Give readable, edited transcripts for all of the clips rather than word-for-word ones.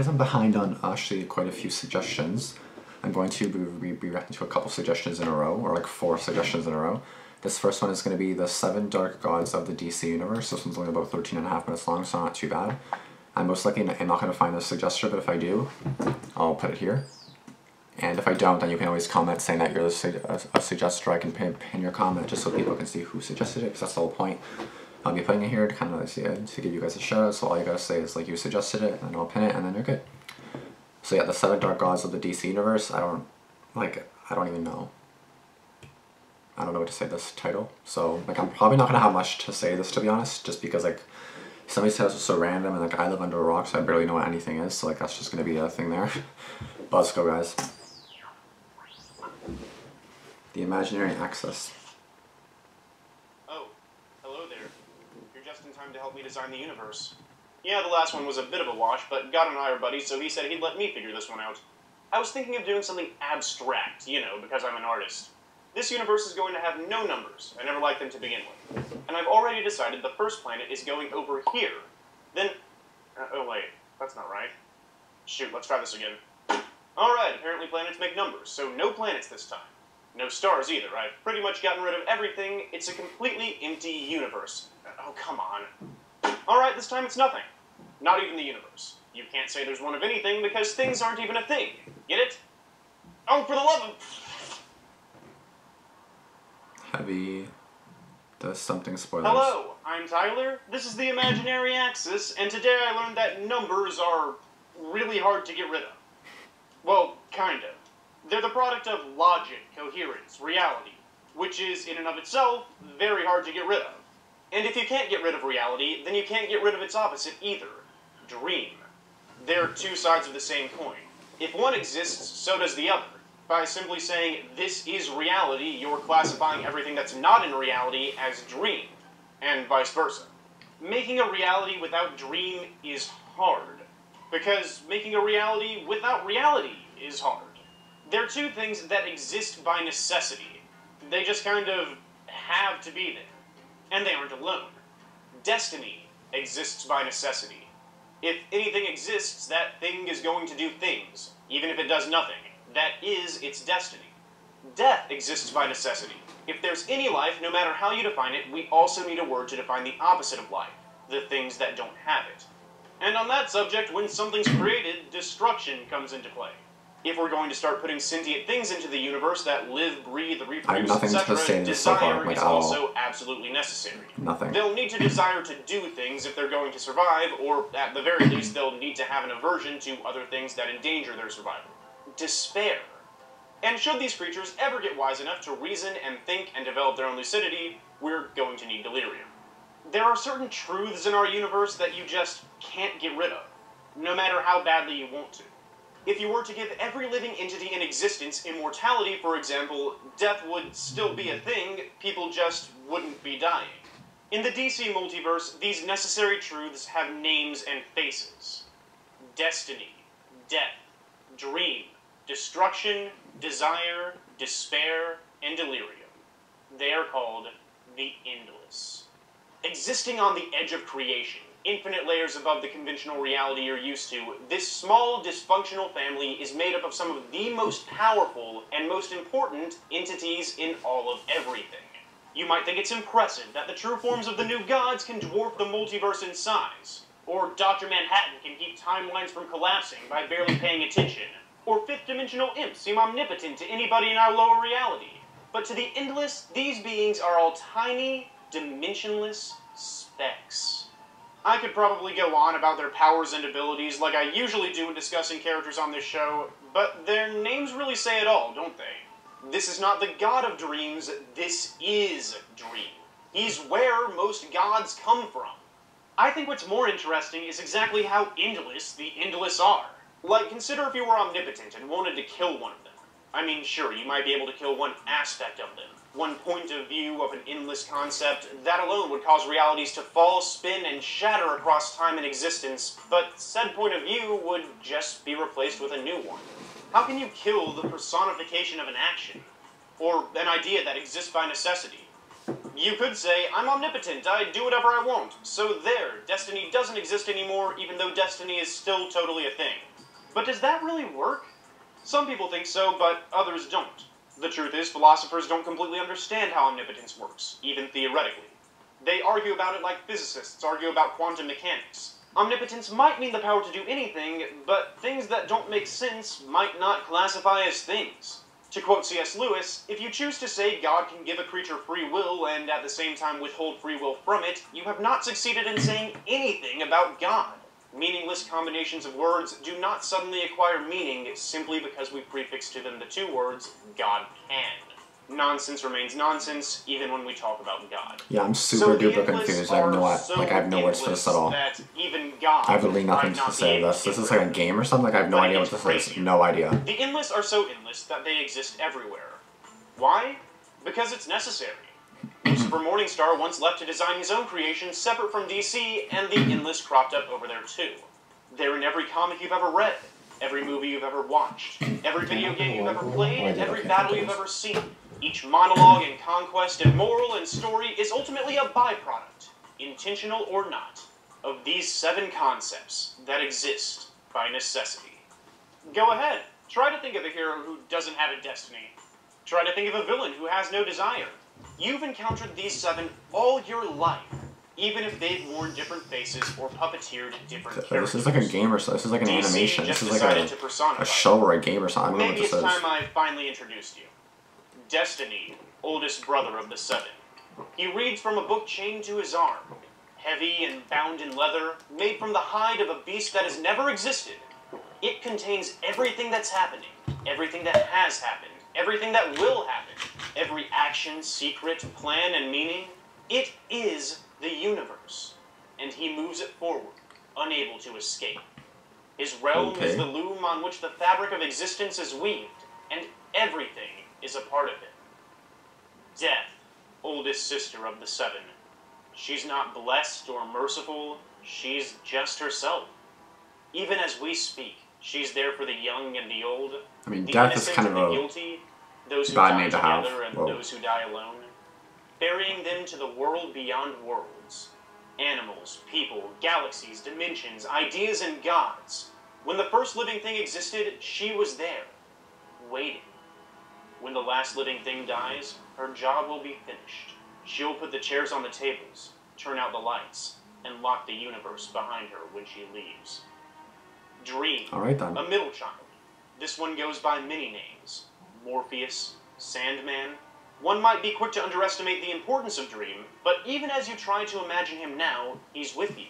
because I'm behind on actually quite a few suggestions, I'm going to be reacting to a couple suggestions in a row, or like 4 suggestions in a row. This first one is going to be the 7 Dark Gods of the DC Universe. This one's only about 13.5 minutes long, so not too bad. I'm most likely I'm not going to find this suggester, but if I do, I'll put it here. And if I don't, then you can always comment saying that you're a suggester. I can pin your comment just so people can see who suggested it, because that's the whole point. I'll be putting it here to kind of to give you guys a shout out, so all you gotta say is like you suggested it, and I'll pin it, and then you're good. So yeah, the 7 Dark Gods of the DC Universe, I don't even know. I don't know what to say this title. So like I'm probably not gonna have much to say this, to be honest, just because like some of these titles are so random, and like I live under a rock, so I barely know what anything is, so like that's just gonna be a thing there. But let's go, guys. The Imaginary Axis. Oh, hello there. You're just in time to help me design the universe. Yeah, the last one was a bit of a wash, but God and I are buddies, so he said he'd let me figure this one out. I was thinking of doing something abstract, you know, because I'm an artist. This universe is going to have no numbers. I never liked them to begin with. And I've already decided the first planet is going over here. Then... oh wait, that's not right. Shoot, let's try this again. Alright, apparently planets make numbers, so no planets this time. No stars either. I've pretty much gotten rid of everything. It's a completely empty universe. Oh, come on. Alright, this time it's nothing. Not even the universe. You can't say there's one of anything because things aren't even a thing. Get it? Oh, for the love of... Heavy... Does something spoilers. Hello, I'm Tyler. This is the Imaginary Axis, and today I learned that numbers are really hard to get rid of. Well, kind of. They're the product of logic, coherence, reality, which is, in and of itself, very hard to get rid of. And if you can't get rid of reality, then you can't get rid of its opposite either, dream. They're 2 sides of the same coin. If one exists, so does the other. By simply saying, this is reality, you're classifying everything that's not in reality as dream, and vice versa. Making a reality without dream is hard, because making a reality without reality is hard. They're 2 things that exist by necessity. They just kind of have to be there. And they aren't alone. Destiny exists by necessity. If anything exists, that thing is going to do things, even if it does nothing. That is its destiny. Death exists by necessity. If there's any life, no matter how you define it, we also need a word to define the opposite of life, the things that don't have it. And on that subject, when something's created, destruction comes into play. If we're going to start putting sentient things into the universe that live, breathe, reproduce, etc., desire is also absolutely necessary. Nothing. They'll need to desire to do things if they're going to survive, or at the very least, they'll need to have an aversion to other things that endanger their survival. Despair. And should these creatures ever get wise enough to reason and think and develop their own lucidity, we're going to need delirium. There are certain truths in our universe that you just can't get rid of, no matter how badly you want to. If you were to give every living entity in existence immortality, for example, death would still be a thing, people just wouldn't be dying. In the DC multiverse, these necessary truths have names and faces. Destiny, death, dream, destruction, desire, despair, and delirium. They are called the Endless. Existing on the edge of creation, infinite layers above the conventional reality you're used to, this small, dysfunctional family is made up of some of the most powerful and most important entities in all of everything. You might think it's impressive that the true forms of the new gods can dwarf the multiverse in size, or Dr. Manhattan can keep timelines from collapsing by barely paying attention, or fifth-dimensional imps seem omnipotent to anybody in our lower reality. But to the Endless, these beings are all tiny, dimensionless specks. I could probably go on about their powers and abilities like I usually do when discussing characters on this show, but their names really say it all, don't they? This is not the god of dreams, this is Dream. He's where most gods come from. I think what's more interesting is exactly how endless the Endless are. Like, consider if you were omnipotent and wanted to kill one of them. I mean, sure, you might be able to kill one aspect of them, one point of view of an endless concept. That alone would cause realities to fall, spin, and shatter across time and existence, but said point of view would just be replaced with a new one. How can you kill the personification of an action, or an idea that exists by necessity? You could say, I'm omnipotent, I do whatever I want, so there, destiny doesn't exist anymore, even though destiny is still totally a thing. But does that really work? Some people think so, but others don't. The truth is, philosophers don't completely understand how omnipotence works, even theoretically. They argue about it like physicists argue about quantum mechanics. Omnipotence might mean the power to do anything, but things that don't make sense might not classify as things. To quote C.S. Lewis, if you choose to say God can give a creature free will and at the same time withhold free will from it, you have not succeeded in saying anything about God. Meaningless combinations of words do not suddenly acquire meaning simply because we prefix to them the two words, God can. Nonsense remains nonsense, even when we talk about God. Yeah, I'm super duper confused. I have no words for this at all. That even God I have literally nothing to say to this. This is like a game or something? Like, I have no idea what this is. No idea. The endless are so endless that they exist everywhere. Why? Because it's necessary. Lucifer Morningstar once left to design his own creation separate from DC, and the endless cropped up over there too. They're in every comic you've ever read, every movie you've ever watched, every video game you've ever played, every battle you've ever seen. Each monologue and conquest and moral and story is ultimately a byproduct, intentional or not, of these 7 concepts that exist by necessity. Go ahead, try to think of a hero who doesn't have a destiny. Try to think of a villain who has no desire. You've encountered these 7 all your life, even if they've worn different faces or puppeteered different characters. This is like a game or so. This is like an animation. This is like a show or a game or something. I don't know what this is. Maybe it's time I finally introduced you. Destiny, oldest brother of the 7. He reads from a book chained to his arm, heavy and bound in leather, made from the hide of a beast that has never existed. It contains everything that's happening, everything that has happened, everything that will happen, every action, secret, plan, and meaning. It is the universe, and he moves it forward, unable to escape. His realm is the loom on which the fabric of existence is weaved, and everything is a part of it. Death, oldest sister of the 7. She's not blessed or merciful, she's just herself. Even as we speak, she's there for the young and the old, I mean, the death is innocent kind and of the a guilty, those who bad die name to have. together and those who die alone, burying them to the world beyond worlds. Animals, people, galaxies, dimensions, ideas, and gods. When the first living thing existed, she was there, waiting. When the last living thing dies, her job will be finished. She'll put the chairs on the tables, turn out the lights, and lock the universe behind her when she leaves. Dream, a middle child. This one goes by many names. Morpheus, Sandman. One might be quick to underestimate the importance of Dream, but even as you try to imagine him now, he's with you.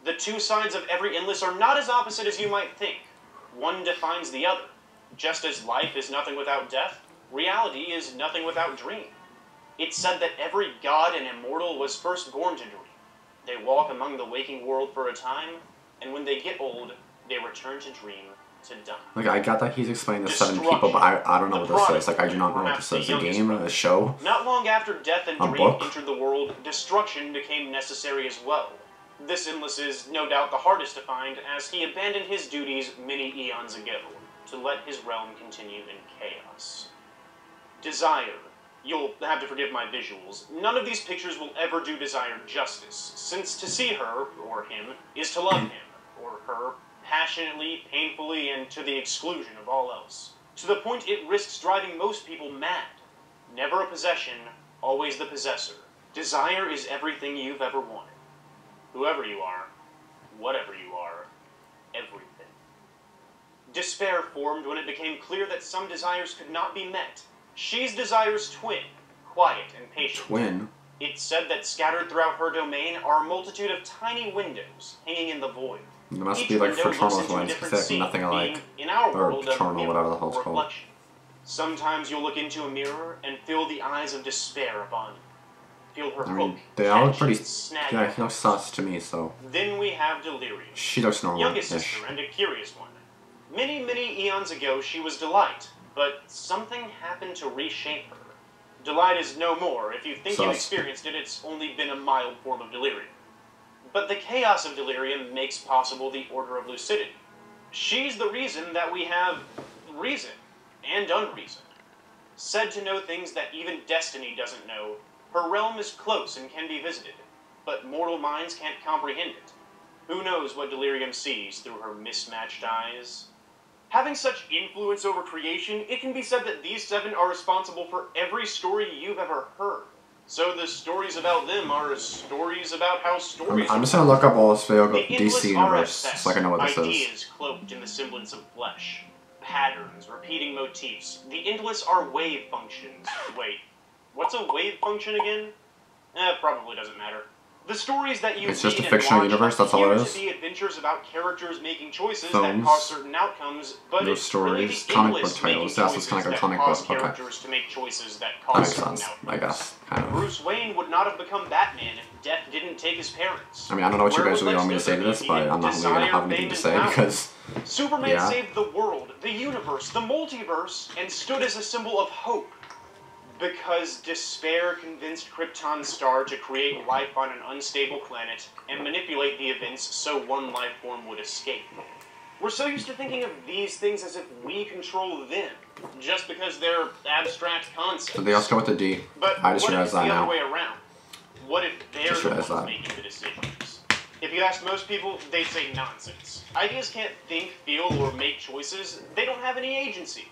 The two sides of every endless are not as opposite as you might think. One defines the other. Just as life is nothing without death, reality is nothing without dream. It's said that every god and immortal was first born to dream. They walk among the waking world for a time, and when they get old, they return to dream to die. Like, I got that he's explaining the 7 people, but I don't know what this is. Like, I do not know what this is. A game? A show? Not long after death and dream entered the world, destruction became necessary as well. This endless is no doubt the hardest to find, as he abandoned his duties many eons ago, to let his realm continue in chaos. Desire. You'll have to forgive my visuals. None of these pictures will ever do Desire justice, since to see her, or him, is to love him, or her, passionately, painfully, and to the exclusion of all else. To the point it risks driving most people mad. Never a possession, always the possessor. Desire is everything you've ever wanted. Whoever you are, whatever you are, everything. Despair formed when it became clear that some desires could not be met. She's Desire's twin, quiet and patient. Twin? It's said that scattered throughout her domain are a multitude of tiny windows hanging in the void. There must be like fraternal ones, because they have nothing alike. In our or world, fraternal, whatever the hell it's called. Reflection. Sometimes you'll look into a mirror and feel the eyes of despair upon you. Feel her hook, they all look pretty. snag. Yeah, he looks sus to me, so. Then we have Delirium. She looks normal. Youngest sister and a curious one. Many, many eons ago, she was Delight, but something happened to reshape her. Delight is no more. If you think you experienced it, it's only been a mild form of delirium. But the chaos of delirium makes possible the order of lucidity. She's the reason that we have reason and unreason. Said to know things that even destiny doesn't know, her realm is close and can be visited, but mortal minds can't comprehend it. Who knows what delirium sees through her mismatched eyes? Having such influence over creation, it can be said that these 7 are responsible for every story you've ever heard. So the stories about them are stories about how stories I'm just gonna look up all this video, go the DC Universe, so I can know what this is. Ideas cloaked in the semblance of flesh. Patterns, repeating motifs. The endless are wave functions. Wait, what's a wave function again? Probably doesn't matter. The stories that you It's just a fictional universe, that's all it is? to be adventures about characters making choices Films. that cause certain outcomes, but No it's stories. really the Comic endless book titles. making Yes, it's kinda like a choices comic that cause book, okay. characters to make choices that That cause makes certain sense, outcomes. I guess. Kind of. Bruce Wayne would not have become Batman if death didn't take his parents. I mean, I don't know what you Where guys would really want me to Lex say to Luthor this, be but if I'm not really gonna desire, have anything fame, to and say power? because Superman yeah. saved the world, the universe, the multiverse, and stood as a symbol of hope. Because despair convinced Krypton's star to create life on an unstable planet and manipulate the events so one life form would escape. We're so used to thinking of these things as if we control them, just because they're abstract concepts. So they also go with the D. But I just what if realized it's that the now. other way around? What if they're Just the realized ones that. making the decisions? If you ask most people, they'd say nonsense. Ideas can't think, feel, or make choices. They don't have any agency.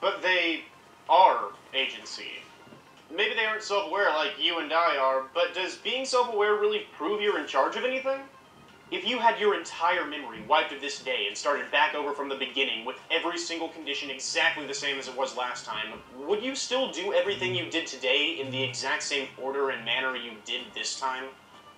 But they are agency. Maybe they aren't self-aware like you and I are, but does being self-aware really prove you're in charge of anything? If you had your entire memory wiped of this day and started back over from the beginning with every single condition exactly the same as it was last time, would you still do everything you did today in the exact same order and manner you did this time?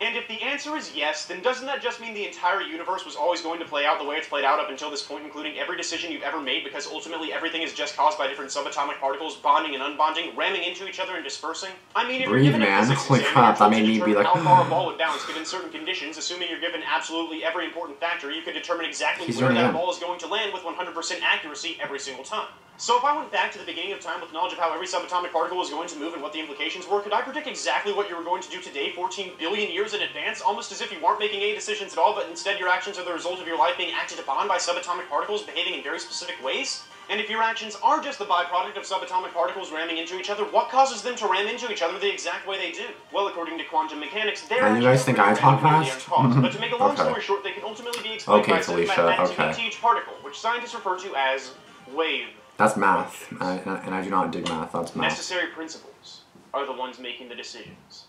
And if the answer is yes, then doesn't that just mean the entire universe was always going to play out the way it's played out up until this point, including every decision you've ever made, because ultimately everything is just caused by different subatomic particles bonding and unbonding, ramming into each other and dispersing? I mean, if Breathe, you're given man. a physics Holy exam, crap, you're that told made to me be determine like, how far a ball would bounce given certain conditions, assuming you're given absolutely every important factor, you could determine exactly He's where already that in. ball is going to land with 100% accuracy every single time. So if I went back to the beginning of time with knowledge of how every subatomic particle was going to move and what the implications were, could I predict exactly what you were going to do today 14 billion years in advance, almost as if you weren't making any decisions at all, but instead your actions are the result of your life being acted upon by subatomic particles behaving in very specific ways? And if your actions are just the byproduct of subatomic particles ramming into each other, what causes them to ram into each other the exact way they do? Well, according to quantum mechanics, they're And you guys think I talk fast? But to make a long Okay. story short, they can ultimately be explained Okay, by some Felicia, mathematics okay. unique to each particle, which scientists refer to as wave. That's math, and I do not dig math. That's math. Necessary principles are the ones making the decisions,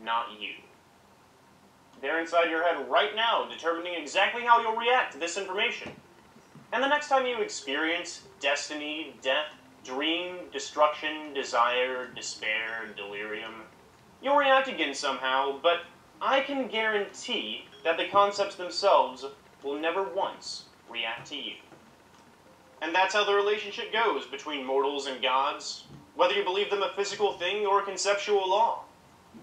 not you. They're inside your head right now, determining exactly how you'll react to this information. And the next time you experience destiny, death, dream, destruction, desire, despair, delirium, you'll react again somehow, but I can guarantee that the concepts themselves will never once react to you. And that's how the relationship goes between mortals and gods, whether you believe them a physical thing or a conceptual law.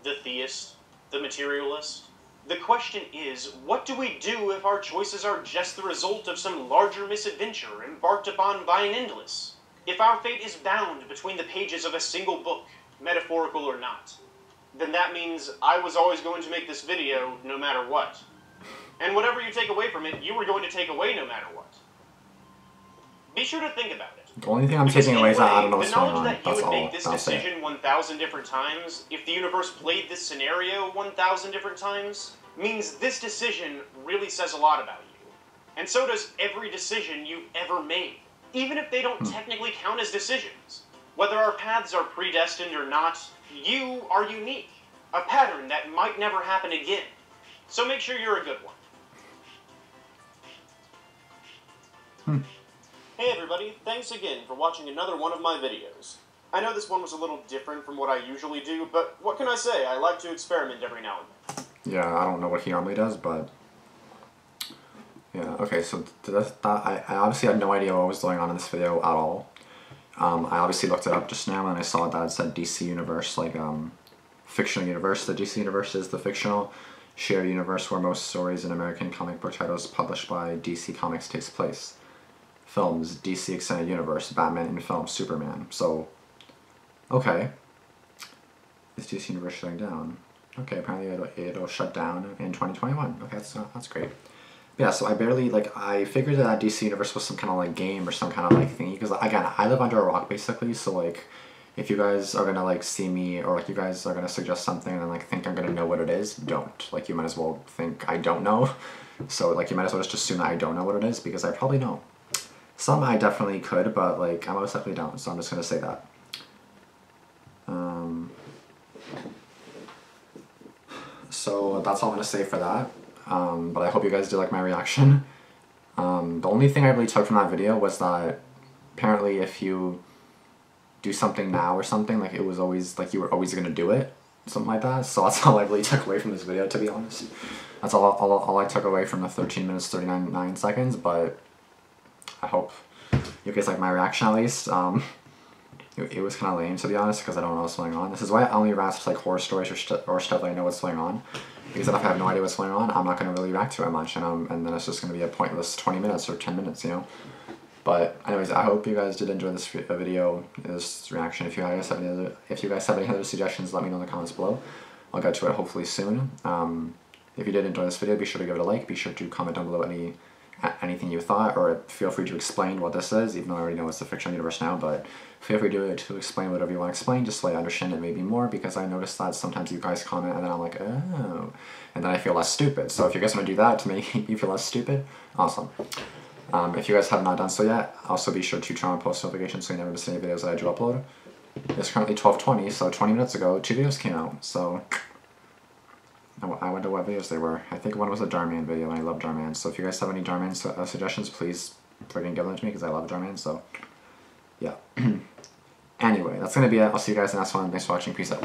The theist, the materialist. The question is, what do we do if our choices are just the result of some larger misadventure embarked upon by an endless? If our fate is bound between the pages of a single book, metaphorical or not, then that means I was always going to make this video no matter what. And whatever you take away from it, you were going to take away no matter what. Be sure to think about it. The only thing I'm taking away is that I don't know what's the going knowledge on. that you That's would all. make this That's it. decision 1,000 different times, if the universe played this scenario 1,000 different times, means this decision really says a lot about you. And so does every decision you've ever made, even if they don't technically count as decisions. Whether our paths are predestined or not, you are unique. A pattern that might never happen again. So make sure you're a good one. Hey everybody, thanks again for watching another one of my videos. I know this one was a little different from what I usually do, but what can I say? I like to experiment every now and then. Yeah, I don't know what he normally does, but yeah. Okay, so I obviously had no idea what was going on in this video at all. I obviously looked it up just now and I saw that it said DC Universe, like fictional universe. The DC Universe is the fictional shared universe where most stories in American comic book titles published by DC Comics takes place. Films, DC Extended Universe, Batman in film, Superman. So, okay. Is DC Universe shutting down? Okay, apparently it'll shut down in 2021. Okay, that's great. Yeah, so I figured that DC Universe was some kind of like game or some kind of like thingy, because again, I live under a rock basically, so like, if you guys are gonna like see me, or like you guys are gonna suggest something and then like think I'm gonna know what it is, don't. Like, you might as well think I don't know. So like, you might as well just assume that I don't know what it is, because I probably know. Some I definitely could, but like I most definitely don't. So I'm just gonna say that. So that's all I'm gonna say for that. But I hope you guys did like my reaction. The only thing I really took from that video was that apparently if you do something now or something, like it was always like you were always gonna do it, something like that. So that's all I really took away from this video, to be honest. That's all I took away from the 13 minutes 39 seconds. But I hope you guys like my reaction at least. It was kind of lame, to be honest, because I don't know what's going on. This is why I only react to like horror stories or stuff that I know what's going on. Because if I have no idea what's going on, I'm not going to really react to it much, and then it's just going to be a pointless 20 minutes or 10 minutes, you know? But anyways, I hope you guys did enjoy this video, this reaction. If you guys have any other suggestions, let me know in the comments below. I'll get to it hopefully soon. If you did enjoy this video, be sure to give it a like. Be sure to comment down below anything you thought, or feel free to explain what this is, even though I already know it's the fictional universe now, but feel free to explain whatever you want to explain, just so I understand it maybe more, because I noticed that sometimes you guys comment and then I'm like, oh, and then I feel less stupid. So if you guys want to do that to make me feel less stupid, awesome. If you guys have not done so yet, also be sure to turn on post notifications so you never miss any videos that I do upload. It's currently 12:20, so 20 minutes ago, 2 videos came out, so I wonder what videos they were. I think one was a Damian video, and I love Damian, so if you guys have any Damian suggestions, please freaking give them to me, because I love Damian, so yeah. Anyway, that's going to be it. I'll see you guys in the next one. Thanks for watching. Peace out.